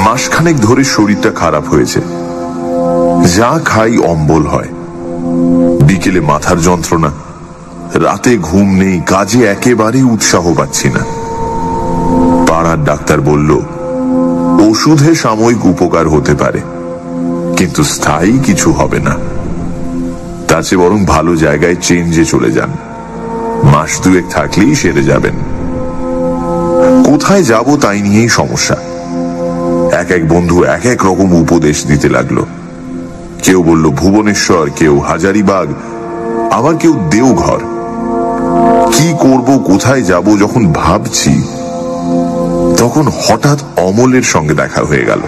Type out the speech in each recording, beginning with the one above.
মাসখানেক ধরে শরীরটা খারাপ হয়েছে, যা খাই অম্বল হয়, বিকেলে মাথার যন্ত্রণা, রাতে ঘুম নেই, কাজে একেবারে উৎসাহ পাচ্ছি না। পাড়ার ডাক্তার বলল ওষুধে সাময়িক উপকার হতে পারে, কিন্তু স্থায়ী কিছু হবে না। তার চেয়ে বরং ভালো জায়গায় চেঞ্জে চলে যান, মাস দুয়েক থাকলেই সেরে যাবেন। কোথায় যাব তাই নিয়েই সমস্যা। এক এক বন্ধু এক এক রকম উপদেশ দিতে লাগলো। কেউ বলল ভুবনেশ্বর, কেউ হাজারিবাগ, আবার কেউ দেওঘর। কি করব, কোথায় যাব যখন ভাবছি, তখন হঠাৎ অমলের সঙ্গে দেখা হয়ে গেল।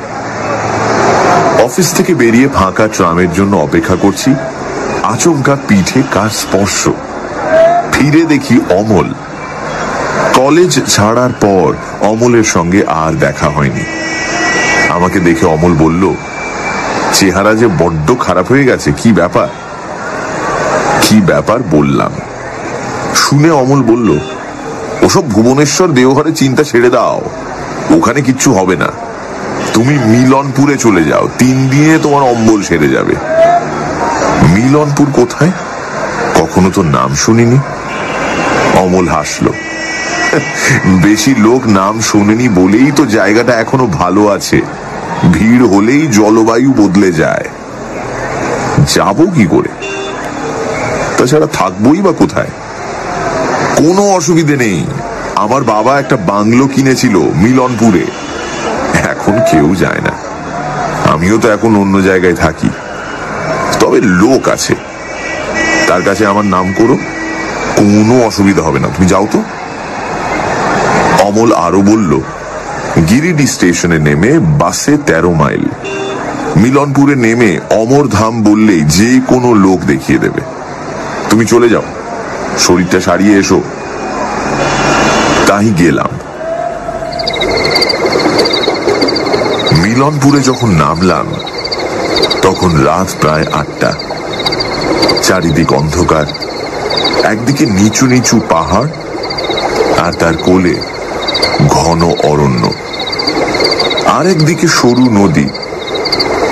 অফিস থেকে বেরিয়ে ফাঁকা ট্রামের জন্য অপেক্ষা করছি, আচমকা পিঠে কার স্পর্শ। ফিরে দেখি অমল। কলেজ ছাড়ার পর অমলের সঙ্গে আর দেখা হয়নি। আমাকে দেখে অমল বলল, চেহারা যে বড্ড খারাপ হয়ে গেছে, কি ব্যাপার? কি ব্যাপার বললাম। শুনে অমল বলল, ওসব ভুবনেশ্বর দেওঘরের চিন্তা ছেড়ে দাও, ওখানে কিচ্ছু হবে না। তুমি মিলনপুরে চলে যাও, 3 দিনে তোমার অম্বল সেরে যাবে। মিলনপুর কোথায়? কখনো তো নাম শুনিনি। অমল হাসলো। বেশি লোক নাম শোনেনি বলেই তো জায়গাটা এখনো ভালো আছে। ভিড় হলেই জলবায়ু বদলে যায়। যাব কি করে? তাছাড়া থাকবোই বা কোথায়? কোনো অসুবিধে নেই, আমার বাবা একটা বাংলো কিনেছিল মিলনপুরে, এখন কেউ যায় না। আমিও তো এখন অন্য জায়গায় থাকি, তবে লোক আছে। তার কাছে আমার নাম করো, কোনো অসুবিধা হবে না, তুমি যাও তো। অমল আরো বলল, গিরিডি স্টেশনে নেমে বাসে 13 মাইল, মিলনপুরে নেমে অমরধাম বললেই যে কোনো লোক দেখিয়ে দেবে। তুমি চলে যাও, শরীরটা সারিয়ে এসো। তাই গেলাম। মিলনপুরে যখন নামলাম তখন রাত প্রায় 8টা। চারিদিক অন্ধকার, একদিকে নিচু নিচু পাহাড় আর তার কোলে ঘন অরণ্য, আর একদিকে সরু নদী,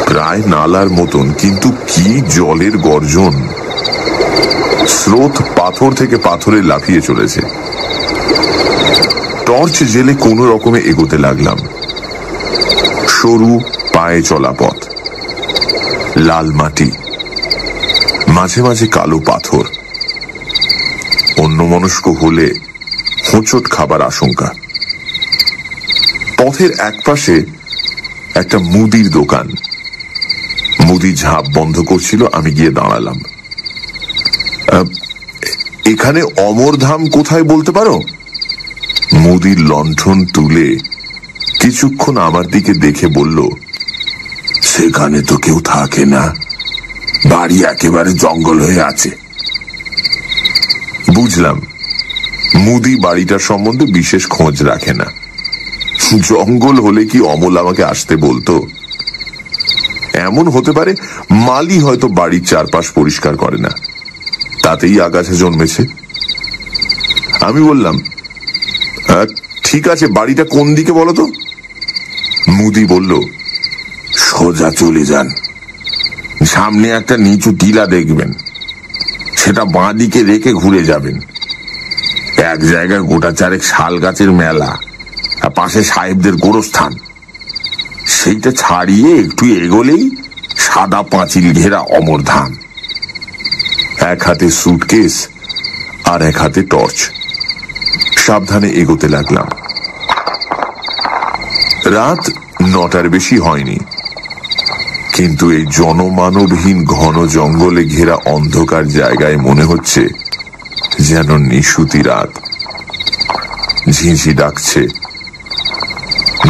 প্রায় নালার মতন, কিন্তু কি জলের গর্জন! স্রোত পাথর থেকে পাথরে লাফিয়ে চলেছে। টর্চ জেলে কোনো রকমে এগোতে লাগলাম। সরু পায়ে চলা পথ, লাল মাটি, মাঝে মাঝে কালো পাথর। অন্যমনস্ক হলে হোঁচট খাবার আশঙ্কা। পথের একপাশে একটা মুদির দোকান। মুদি ঝাঁপ বন্ধ করছিল, আমি গিয়ে দাঁড়ালাম। এখানে অমরধাম কোথায় বলতে পারো? মুদির লণ্ঠন তুলে কিছুক্ষণ আমার দিকে দেখে বলল, সেখানে তো কেউ থাকে না, বাড়ি একেবারে জঙ্গল হয়ে আছে। বুঝলাম, মুদি বাড়িটার সম্বন্ধে বিশেষ খোঁজ রাখে না। জঙ্গল হলে কি অমল আমাকে আসতে বলতো? এমন হতে পারে মালি হয়তো বাড়ির চারপাশ পরিষ্কার করে না, তাতেই আগাছা জন্মেছে। আমি বললাম, ঠিক আছে, বাড়িটা কোন দিকে বলো তো? মুদি বলল, সোজা চলে যান, সামনে একটা নিচু টিলা দেখবেন, সেটা বাঁ দিকে রেখে ঘুরে যাবেন। এক জায়গায় গোটা চারেক শাল গাছের মেলা, আর পাশে সাহেবদের গোরস্থান। সেইটা ছাড়িয়ে একটু এগোলেই সাদা পাঁচিল ঘেরা অমরধাম। এক হাতে সুটকেস আর এক হাতে টর্চ। সাবধানে এগোতে লাগলাম। রাত 9টার বেশি হয়নি, কিন্তু এই জনমানবহীন ঘন জঙ্গলে ঘেরা অন্ধকার জায়গায় মনে হচ্ছে যেন নিশুতি রাত। ঝিঁঝি ডাকছে,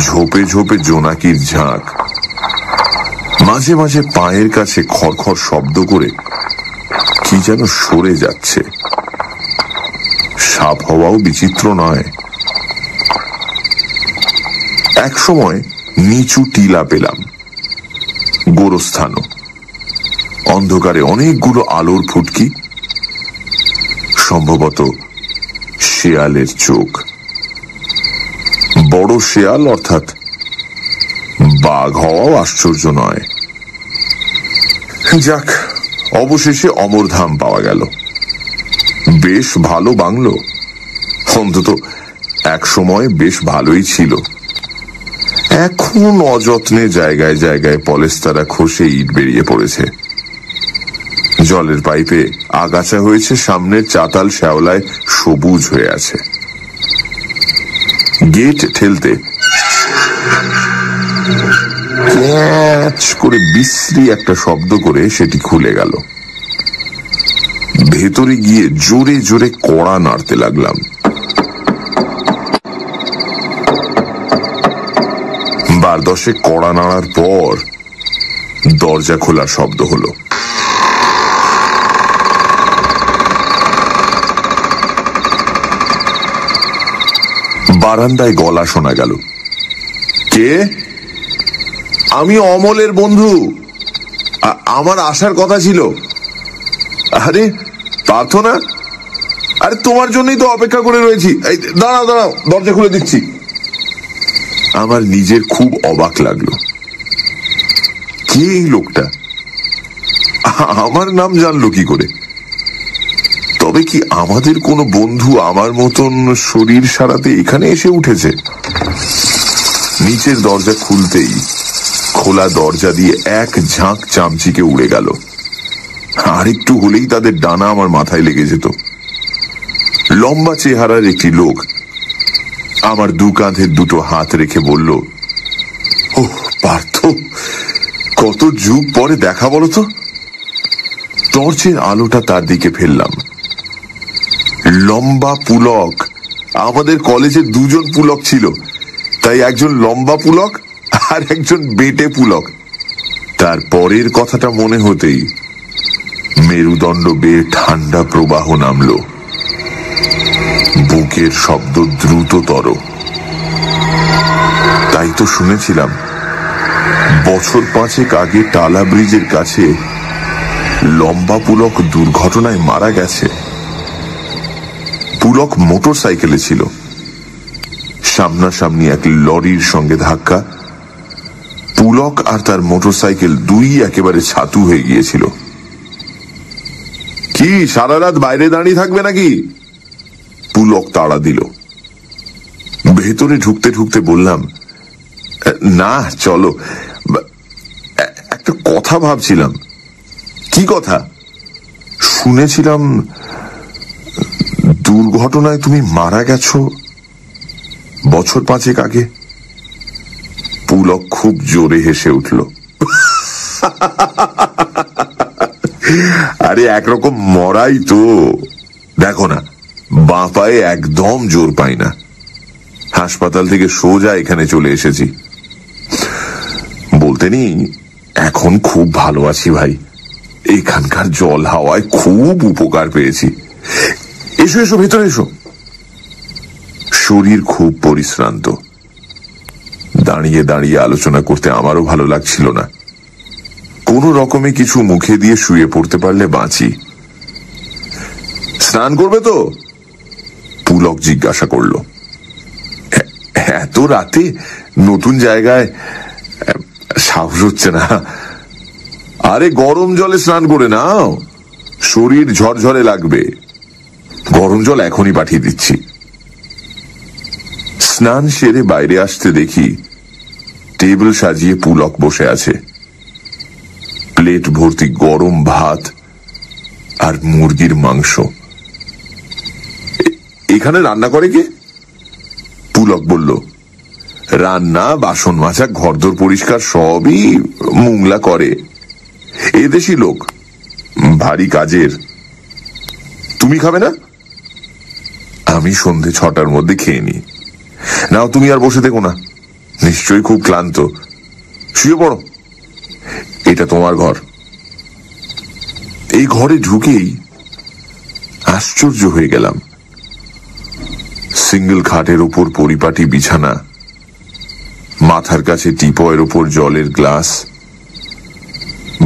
ঝোপে ঝোপে জোনাকির ঝাঁক। মাঝে মাঝে পায়ের কাছে খড়খড় শব্দ করে কি যেন সরে যাচ্ছে। সাপ হওয়াও বিচিত্র নয়। এক সময় নিচু টিলা পেলাম, গোরস্থানও। অন্ধকারে অনেকগুলো আলোর ফুটকি, সম্ভবত শেয়ালের চোখ। বড় শেয়াল, অর্থাৎ বাঘ হওয়াও আশ্চর্য নয়। যাক, অবশেষে অমরধাম পাওয়া গেল। বেশ ভালো বাংলো, অন্তত এক সময় বেশ ভালোই ছিল। এখন অযত্নে জায়গায় জায়গায় পলেস্তারা খসে ইট বেরিয়ে পড়েছে। জলের পাইপে আগাছা হয়েছে, সামনের চাতাল শ্যাওলায় সবুজ হয়ে আছে। গেট ঠেলতে ক্যাচ করে বিশ্রী একটা শব্দ করে সেটি খুলে গেল। ভেতরে গিয়ে জোরে জোরে কড়া নাড়তে লাগলাম। বার দশে কড়া নাড়ার পর দরজা খোলার শব্দ হলো। বারান্দায় গলা শোনা গেল। কে? আমি অমলের বন্ধু, আমার আসার কথা ছিল। আরে প্রার্থনা, আরে তোমার জন্যই তো অপেক্ষা করে রয়েছি। দাঁড়াও দাঁড়াও, দরজা খুলে দিচ্ছি। আমার নিজের খুব অবাক লাগলো। কে এই লোকটা? আমার নাম জানলো কি করে? তবে কি আমাদের কোনো বন্ধু আমার মতন শরীর সারাতে এখানে এসে উঠেছে? নিচের দরজা খুলতেই খোলা দরজা দিয়ে এক ঝাঁক চামচিকে উড়ে গেল। আর একটু হলেই তাদের ডানা আমার মাথায় লেগে যেত। লম্বা চেহারার একটি লোক আমার দু কাঁধে দুটো হাত রেখে বলল, ও পার্থ, কত যুগ পরে দেখা বলো তো। টর্চের আলোটা তার দিকে ফেললাম। লম্বা পুলক, আমাদের কলেজে দুজন পুলক ছিল, তাই একজন লম্বা পুলক আর একজন বেটে পুলক। তার পরের কথাটা মনে হতেই মেরুদণ্ড বেয়ে ঠান্ডা প্রবাহ নামল। বুকের শব্দ দ্রুততর। তাই তো শুনেছিলাম বছর 5 আগে টালা ব্রিজের কাছে লম্বা পুলক দুর্ঘটনায় মারা গেছে। পুলক মোটর সাইকেলে ছিল। সামনাসামনি এক লরির সঙ্গে ধাক্কা। পুলক আর তার মোটর সাইকেল দুই একেবারে ছাতু হয়ে গিয়েছিল। কি সারা রাত বাইরে দাঁড়িয়ে থাকবে নাকি? পুলক তাড়া দিল। ভেতরে ঢুকতে ঢুকতে বললাম, না চলো, একটা কথা ভাবছিলাম। কি কথা? শুনেছিলাম দুর্ঘটনায় তুমি মারা গেছো বছর 5 আগে। পুলক খুব জোরে হেসে উঠল। আরে একরকম মরাই তো, দেখো না, বাঁ পায়ে একদম জোর পাই না। হাসপাতাল থেকে সোজা এখানে চলে এসেছি। বলতে নি, এখন খুব ভালো আছি ভাই। এখানকার জল হাওয়ায় খুব উপকার পেয়েছি। এসো এসো, ভেতরে এসো। শরীর খুব পরিশ্রান্ত। দাঁড়িয়ে দাঁড়িয়ে আলোচনা করতে আমারও ভালো লাগছিল না। কোনো রকমে কিছু মুখে দিয়ে শুয়ে পড়তে পারলে বাঁচি। স্নান করবে তো? পুলক জিজ্ঞাসা করল। এত রাতে নতুন জায়গায় সাহস হচ্ছে না। আরে গরম জলে স্নান করে নাও, শরীর ঝরঝরে লাগবে। গরম জল এখনই পাঠিয়ে দিচ্ছি। স্নান সেরে বাইরে আসতে দেখি টেবিল সাজিয়ে পুলক বসে আছে। প্লেট ভর্তি গরম ভাত আর মুরগির মাংস। এখানে রান্না করে কে? পুলক বলল, রান্না, বাসন মাজা, ঘরদোর পরিষ্কার সবই মুংলা করে। এদেশি লোক, ভারী কাজের। তুমি খাবে না? আমি সন্ধে 6টার মধ্যে খেয়ে নি। নাও, তুমি আর বসে দেখো না, নিশ্চয়ই খুব ক্লান্ত। শুয়ে পড়ো, এটা তোমার ঘর। এই ঘরে ঢুকেই আশ্চর্য হয়ে গেলাম। সিঙ্গেল খাটের ওপর পরিপাটি বিছানা, মাথার কাছে টিপয়ের ওপর জলের গ্লাস।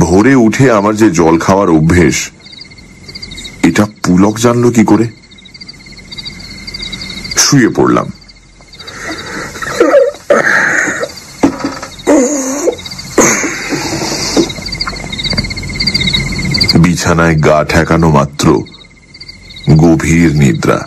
ভোরে উঠে আমার যে জল খাওয়ার অভ্যেস, এটা পুলক জানলো কি করে? শুয়ে পড়লাম। বিছানায় গা ঠেকানো মাত্র গভীর নিদ্রা।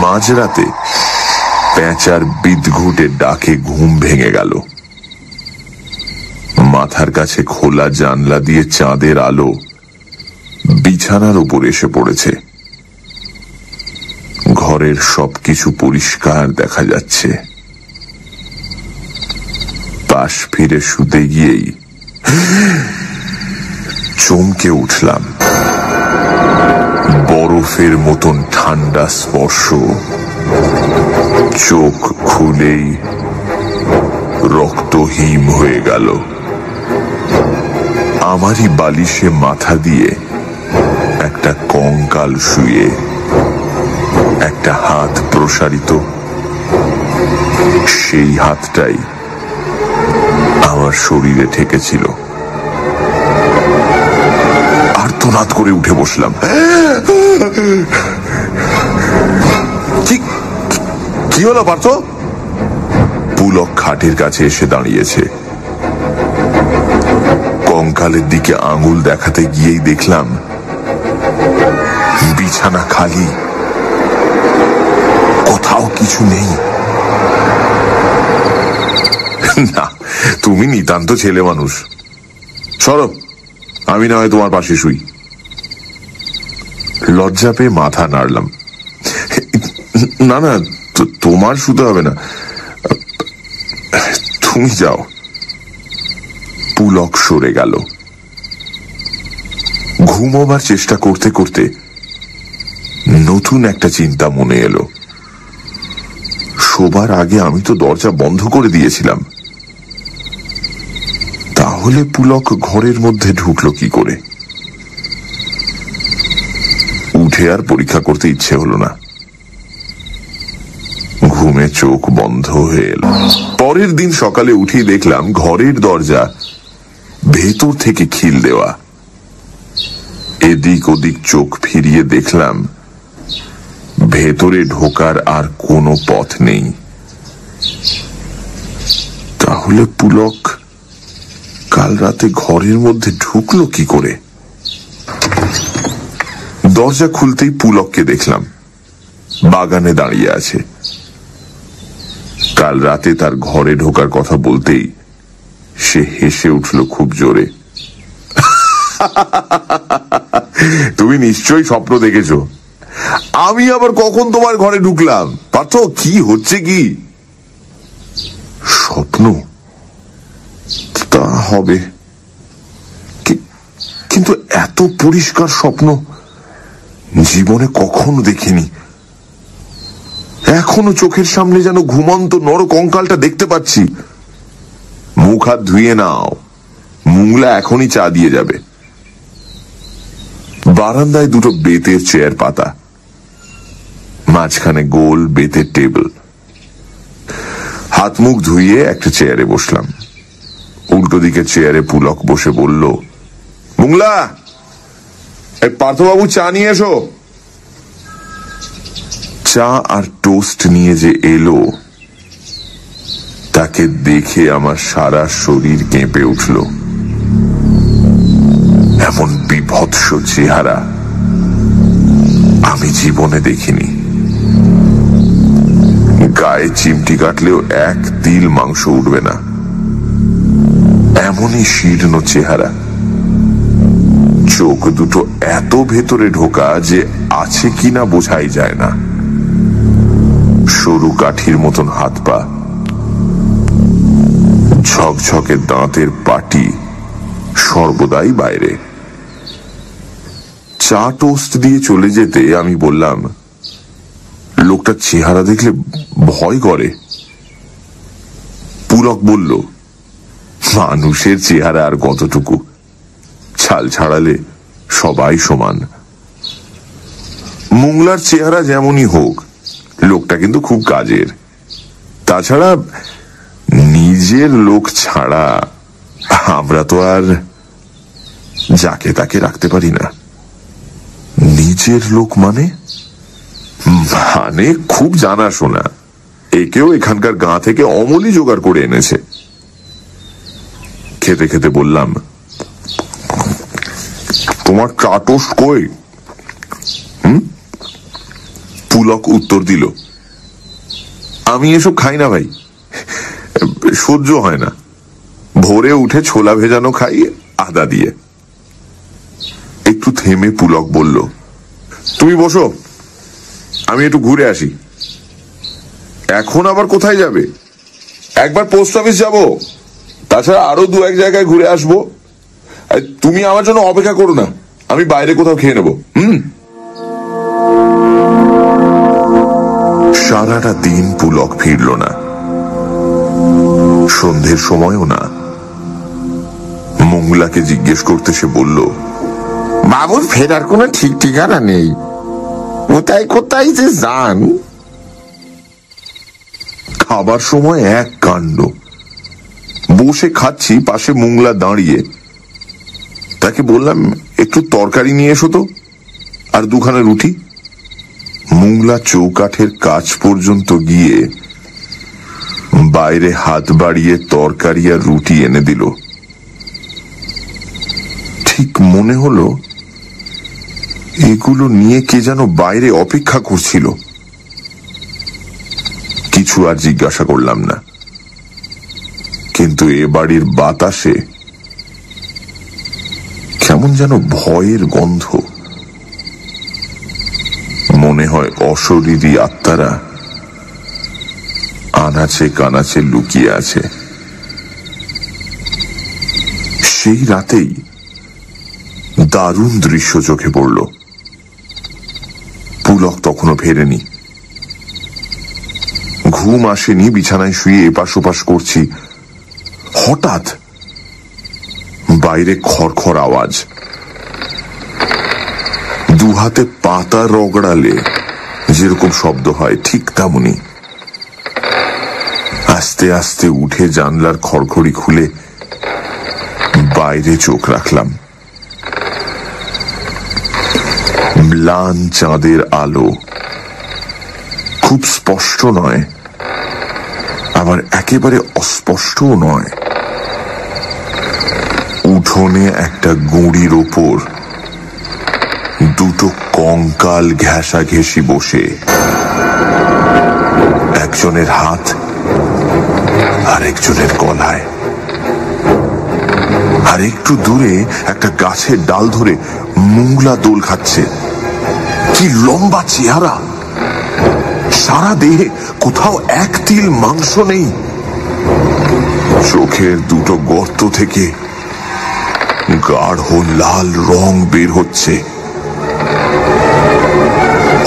মাঝরাতে পেঁচার বিদঘুটে ডাকে ঘুম ভেঙে গেল। মাথার কাছে খোলা জানলা দিয়ে চাঁদের আলো বিছানার উপর এসে পড়েছে। ঘরের সবকিছু পরিষ্কার দেখা যাচ্ছে। পাশ ফিরে শুতে গিয়েই চমকে উঠলাম। বরফের মতন ঠান্ডা স্পর্শ। চোখ খুলেই রক্তহীন হয়ে গেল। আমারই বালিশে মাথা দিয়ে একটা কঙ্কাল শুয়ে, একটা হাত প্রসারিত। সেই হাতটাই আমার শরীরে ঠেকেছিল। আর্তনাদ করে উঠে বসলাম। কি হলো পার্থ? পুলক খাটের কাছে এসে দাঁড়িয়েছে। কঙ্কালের দিকে আঙুল দেখাতে গিয়েই দেখলাম বিছানা খালি, কোথাও কিছু নেই। না, তুমি নিতান্ত ছেলে মানুষ। সরব, আমি না হয় তোমার পাশে শুই। লজ্জা পেয়ে মাথা নাড়লাম। না না, তোমার শুতে হবে না, তুমি যাও। পুলক সরে গেল। ঘুমোবার চেষ্টা করতে করতে নতুন একটা চিন্তা মনে এলো। শোবার আগে আমি তো দরজা বন্ধ করে দিয়েছিলাম। তাহলে পুলক ঘরের মধ্যে ঢুকলো কি করে? উঠে আর পরীক্ষা করতে ইচ্ছে হলো না। ঘুমে চোখ বন্ধ হয়ে এলো। পরের দিন সকালে উঠেই দেখলাম ঘরের দরজা ভেতর থেকে খিল দেওয়া। এদিক ওদিক চোখ ফিরিয়ে দেখলাম ভেতরে ঢোকার আর কোনো পথ নেই। তাহলে পুলক কাল রাতে ঘরের মধ্যে ঢুকলো কি করে? দরজা খুলতেই পুলককে দেখলাম বাগানে দাঁড়িয়ে আছে। কাল রাতে তার ঘরে ঢোকার কথা বলতেই সে হেসে উঠল খুব জোরে। তুমি নিশ্চয়ই স্বপ্ন দেখেছ। আমি আবার কখন তোমার ঘরে ঢুকলাম? পার্থ, কি হচ্ছে কি? স্বপ্ন তা হবে, কিন্তু এত পরিষ্কার স্বপ্ন জীবনে কখনো দেখিনি। এখনো চোখের সামনে যেন ঘুমন্ত নর কঙ্কালটা দেখতে পাচ্ছি। মুখ হাত ধুয়ে নাও, মুংলা এখনই চা দিয়ে যাবে। বারান্দায় দুটো বেতের চেয়ার পাতা, মাঝখানে গোল বেতের টেবিল। হাত মুখ ধুয়ে একটা চেয়ারে বসলাম। উল্টো দিকে চেয়ারে পুলক বসে বলল, মুংলা, পার্থবাবু চা নিয়ে এসো। চা আর টোস্ট নিয়ে যে এলো তাকে দেখে আমার সারা শরীর কেঁপে উঠল। এমন বিভৎস চেহারা আমি জীবনে দেখিনি। গায়ে চিমটি কাটলেও এক তিল মাংস উঠবে না, এমনই শীর্ণ চেহারা। চোখ দুটো এত ভেতরে ঢোকা যে আছে কিনা বোঝাই যায় না। সরু কাঠির মতন হাত পা, ঝকঝকে দাঁতের পাটি সর্বদাই বাইরে। চা টোস্ট দিয়ে চলে যেতে আমি বললাম, লোকটার চেহারা দেখলে ভয় করে। পুলক বলল, মানুষের চেহারা আর কতটুকু, ছাল ছাড়ালে সবাই সমান। মুংলার চেহারা যেমনই হোক, লোকটা কিন্তু খুব কাজের। তাছাড়া নিজের লোক ছাড়া আমরা তো আর যাকে তাকে রাখতে পারি না। নিজের লোক মানে খুব জানাশোনা, একেও এখানকার গাঁ থেকে অমলই জোগাড় করে এনেছে। খেতে খেতে বললাম, তোমার চাটস কই? পুলক উত্তর দিল, আমি এসব খাই না ভাই, সহ্য হয় না। ভোরে উঠে ছোলা ভেজানো খাই আদা দিয়ে। একটু থেমে পুলক বলল, তুমি বসো, আমি একটু ঘুরে আসি। এখন আবার কোথায় যাবে? একবার পোস্ট অফিস যাবো, তাছাড়া আরো দু এক জায়গায় ঘুরে আসবো। তুমি আমার জন্য অপেক্ষা করো না, আমি বাইরে কোথাও খেয়ে নেবো। সারাটা দিন পুলক ফিরল না, সন্ধ্যের সময়ও না। মঙ্গলাকে জিজ্ঞেস করতে সে বলল, বাবুর ফেরার কোনো ঠিক ঠিকানা নেই, কোথায় কোথায় যে যান। খাবার সময় এক কাণ্ড। বসে খাচ্ছি, পাশে মঙ্গলা দাঁড়িয়ে। তাকে বললাম, একটু তরকারি নিয়ে এসো তো, আর দুখানা রুটি। মঙ্গলা চৌকাঠের কাছ পর্যন্ত গিয়ে বাইরে হাত বাড়িয়ে তরকারি আর রুটি এনে দিল। ঠিক মনে হলো এগুলো নিয়ে কে যেন বাইরে অপেক্ষা করছিল। কিছু আর জিজ্ঞাসা করলাম না, কিন্তু এ বাড়ির বাতাসে কেমন যেন ভয়ের গন্ধ। মনে হয় অশরীরী আত্মারা আনাচে কানাচে লুকিয়ে আছে। সেই রাতেই দারুণ দৃশ্য চোখে পড়ল। পুলক তখনও ফেরেনি। ঘুম আসেনি, বিছানায় শুয়ে এপাশ ওপাশ করছি। হঠাৎ বাইরে খড়খড় আওয়াজ। দুহাতে পাতা রগড়ালে যেরকম শব্দ হয় ঠিক তেমনি। আস্তে আস্তে উঠে জানলার খড়খড়ি খুলে বাইরে চোখ রাখলাম। ম্লান চাঁদের আলো, খুব স্পষ্ট নয়, আবার একেবারে অস্পষ্টও নয়। উঠোনে একটা গুঁড়ির ওপর দুটো কঙ্কাল ঘেঁষাঘেঁষি বসে, একজনের হাত আর একজনের গলায়। আর একটু দূরে একটা গাছের ডাল ধরে মঙ্গলা দোল খাচ্ছে। কি লম্বা চেহারা, সারা দেহে কোথাও এক তিল মাংস নেই। চোখের দুটো গর্ত থেকে গাঢ় লাল রং বের হচ্ছে।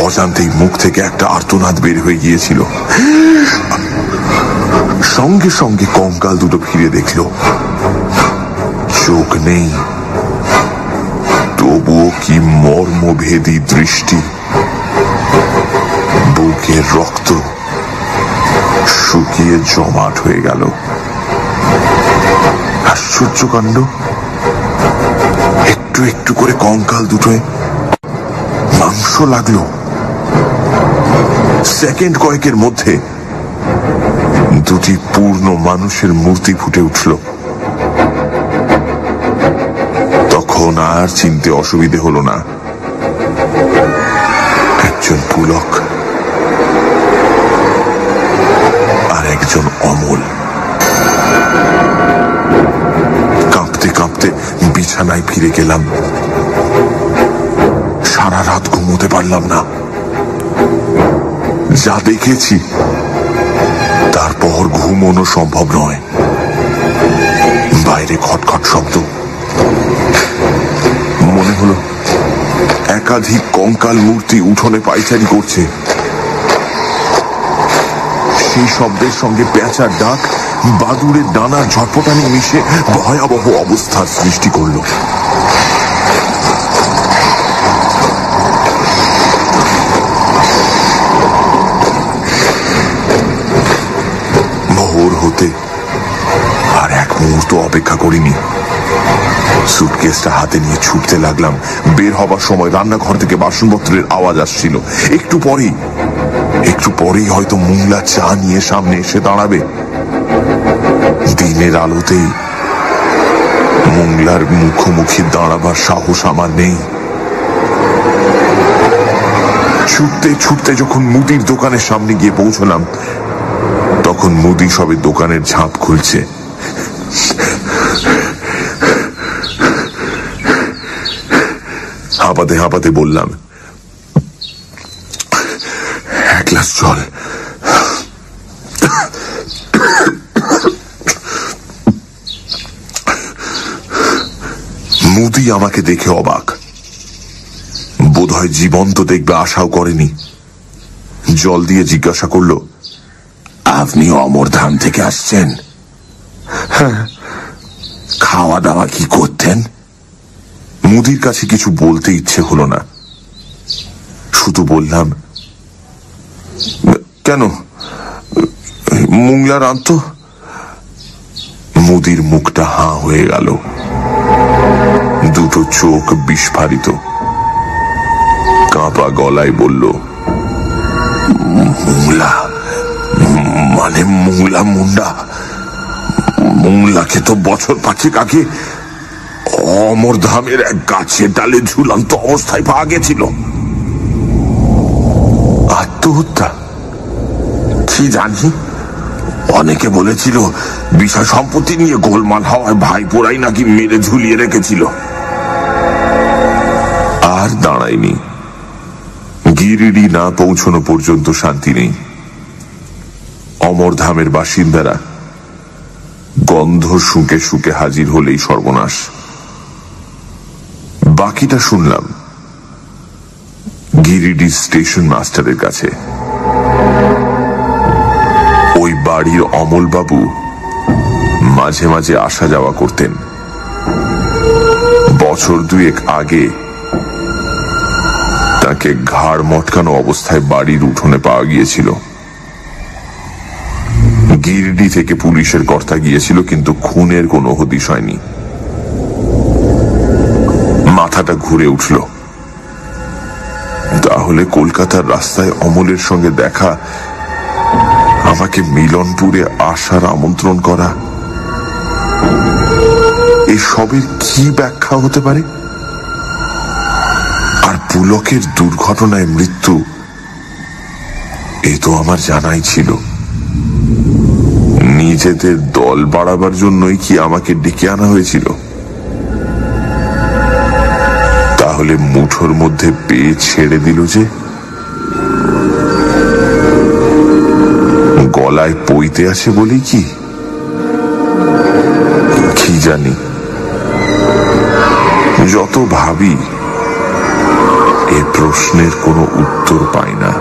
অজান্তেই মুখ থেকে একটা আর্তনাদ বের হয়ে গিয়েছিল। সঙ্গে সঙ্গে কঙ্কাল দুটো ফিরে দেখল, চোখ নেই, তবুও কি মর্মভেদী দৃষ্টি। বুকের রক্ত শুকিয়ে জমাট হয়ে গেল। আশ্চর্য কাণ্ড, একটু একটু করে কঙ্কাল দুটোয় মাংস লাগলো। সেকেন্ড কয়েকের মধ্যে দুটি পূর্ণ মানুষের মূর্তি ফুটে উঠল। তখন আর চিনতে অসুবিধে হলো না, একজন পুলক আর একজন অমল। কাঁপতে কাঁপতে বিছানায় ফিরে গেলাম। সারা রাত ঘুমোতে পারলাম না। যা দেখেছি তারপর ঘুমোনো সম্ভব নয়। বাইরে খটখট শব্দ, মনে হলো একাধিক কঙ্কাল মূর্তি উঠোনে পায়চারি করছে। সেই শব্দের সঙ্গে পেঁচার ডাক, বাদুড়ের ডানার ঝটপটানি মিশে ভয়াবহ অবস্থার সৃষ্টি করল। ভোর হতে আর এক মুহূর্ত অপেক্ষা করিনি। সুটকেসটা হাতে নিয়ে ছুটতে লাগলাম। বের হবার সময় রান্নাঘর থেকে বাসনপত্রের আওয়াজ আসছিল। একটু পরেই একটু পরেই হয়তো মুংলা চা নিয়ে সামনে এসে দাঁড়াবে। দিনের আলোতেই মুংলার মুখোমুখি দাঁড়াবার সাহস আমার নেই। ছুটতে ছুটতে যখন মুদির দোকানের সামনে গিয়ে পৌঁছলাম, তখন মুদি সবে দোকানের ঝাঁপ খুলছে। হাঁপাতে হাঁপাতে বললাম, এক গ্লাস জল। মুদি আমাকে দেখে অবাক, বোধহয় জীবন্ত দেখবে আশাও করেনি। জল দিয়ে জিজ্ঞাসা করল, আপনি অমরধাম থেকে আসছেন? হ্যাঁ। খাওয়া দাওয়া কি করতেন? মুদির কাছে কিছু বলতে ইচ্ছে হলো না, শুধু বললাম, কেন, মুংলার আন্ত। মুদির মুখটা হাঁ হয়ে গেল, দুটো চোখ বিস্ফারিত, কাঁপা গলায় বলল, মুংলা মানে মুংলা মুন্ডা? মুংলাকে তো বছর 5 আগে অমরধামের এক গাছের ডালে ঝুলন্ত অবস্থায় পাওয়া গেছিল। আত্মহত্যা? কি জানি, অনেকে বলেছিল বিষয় সম্পত্তি নিয়ে গোলমাল হওয়ায় ভাইপোরাই নাকি মেরে ঝুলিয়ে রেখেছিল। আর দাঁড়ায়নি। গিরিডি না পৌঁছানো পর্যন্ত শান্তি নেই। অমরধামের বাসিন্দারা গন্ধ শুকে শুকে হাজির হলেই সর্বনাশ। বাকিটা শুনলাম গিরিডি স্টেশন মাস্টারের কাছে। ওই বাড়ির অমলবাবু মাঝে মাঝে আসা যাওয়া করতেন। বছর 2 আগে তাকে ঘাড় মটকানো অবস্থায় বাড়ির উঠোনে পাওয়া গিয়েছিল। গিরিডি থেকে পুলিশের কর্তা গিয়েছিল, কিন্তু খুনের কোনো হদিশ হয়নি। মাথাটা ঘুরে উঠল। তাহলে কলকাতার রাস্তায় অমলের সঙ্গে দেখা, আমাকে মিলনপুরে আসার আমন্ত্রণ করা, এসবের কি ব্যাখ্যা হতে পারে? আর পুলকের দুর্ঘটনায় মৃত্যু, এ তো আমার জানাই ছিল। নিজেদের দল বাড়াবার জন্যই কি আমাকে ডেকে আনা হয়েছিল? তাহলে মুঠোর মধ্যে পেয়ে ছেড়ে দিল যে? গলায় পইতে আছে বলেই কি জানি। যত ভাবি, এ প্রশ্নের কোনো উত্তর পাই না।